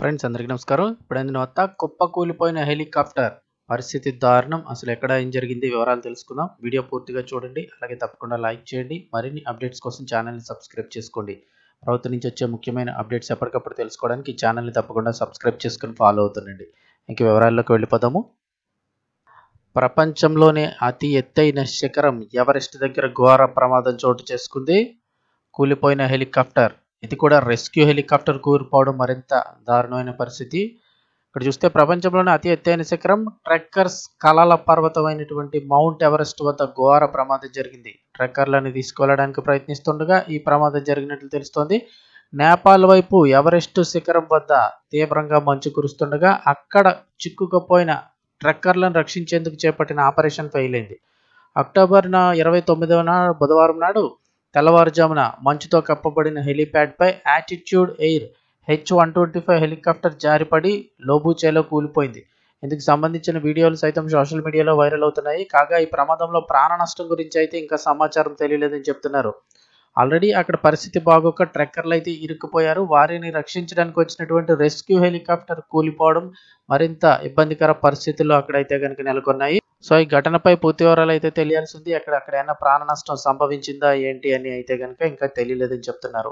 Friends అందరికీ నమస్కారం. ఇప్పుడైన వార్త కుప్పకూలిపోయిన హెలికాప్టర్ పరిస్థితి దారుణం. అసలు ఎక్కడ ఏం జరిగింది వివరాలు తెలుసుకుందాం. వీడియో పూర్తిగా చూడండి. అలాగే తప్పకుండా లైక్ చేయండి. మరిన్ని అప్డేట్స్ కోసం ఛానల్ని సబ్స్క్రైబ్ చేసుకోండి. ప్రభుత్వం నుంచి వచ్చే ముఖ్యమైన అప్డేట్స్ ఎప్పటికప్పుడు తెలుసుకోవడానికి ఈ ఛానల్ని తప్పకుండా సబ్స్క్రైబ్ చేసుకుని ఫాలో అవుతుండండి. ఇంక వివరాల్లోకి వెళ్ళిపోదాము. ప్రపంచంలోనే అతి ఎత్తైన శిఖరం ఎవరెస్ట్ దగ్గర ఘోర ప్రమాదం చోటు చేసుకుంది. కూలిపోయిన హెలికాప్టర్, ఇది కూడా రెస్క్యూ హెలికాప్టర్ కూలిపోవడం మరింత దారుణమైన పరిస్థితి. ఇక్కడ చూస్తే ప్రపంచంలోనే అతి ఎత్తైన శిఖరం ట్రెక్కర్స్ కలల పర్వతమైనటువంటి మౌంట్ ఎవరెస్ట్ వద్ద ఘోర ప్రమాదం జరిగింది. ట్రెక్కర్లను తీసుకెళ్లడానికి ప్రయత్నిస్తుండగా ఈ ప్రమాదం జరిగినట్లు తెలుస్తోంది. నేపాల్ వైపు ఎవరెస్ట్ శిఖరం వద్ద తీవ్రంగా మంచు కురుస్తుండగా అక్కడ చిక్కుకుపోయిన ట్రెక్కర్లను రక్షించేందుకు చేపట్టిన ఆపరేషన్ ఫెయిల్ అయింది. అక్టోబర్ 29న బుధవారం నాడు తెల్లవారుజామున మంచుతో కప్పబడిన హెలీప్యాడ్పై యాటిట్యూడ్ ఎయిర్ H-125 హెలికాప్టర్ జారిపడి లోబూచేలో కూలిపోయింది. ఇందుకు సంబంధించిన వీడియోలు సైతం సోషల్ మీడియాలో వైరల్ అవుతున్నాయి. కాగా ఈ ప్రమాదంలో ప్రాణ నష్టం గురించి అయితే ఇంకా సమాచారం తెలియలేదని చెప్తున్నారు. ఆల్రెడీ అక్కడ పరిస్థితి బాగోక ట్రెక్కర్లు అయితే ఇరుక్కుపోయారు. వారిని రక్షించడానికి వచ్చినటువంటి రెస్క్యూ హెలికాప్టర్ కూలిపోవడం మరింత ఇబ్బందికర పరిస్థితుల్లో అక్కడైతే కనుక నెలకొన్నాయి. సో ఈ ఘటనపై పూర్తి వివరాలు అయితే తెలియాల్సి ఉంది. అక్కడ ఏమైనా ప్రాణ నష్టం సంభవించిందా ఏంటి అని అయితే కనుక ఇంకా తెలియలేదని చెప్తున్నారు.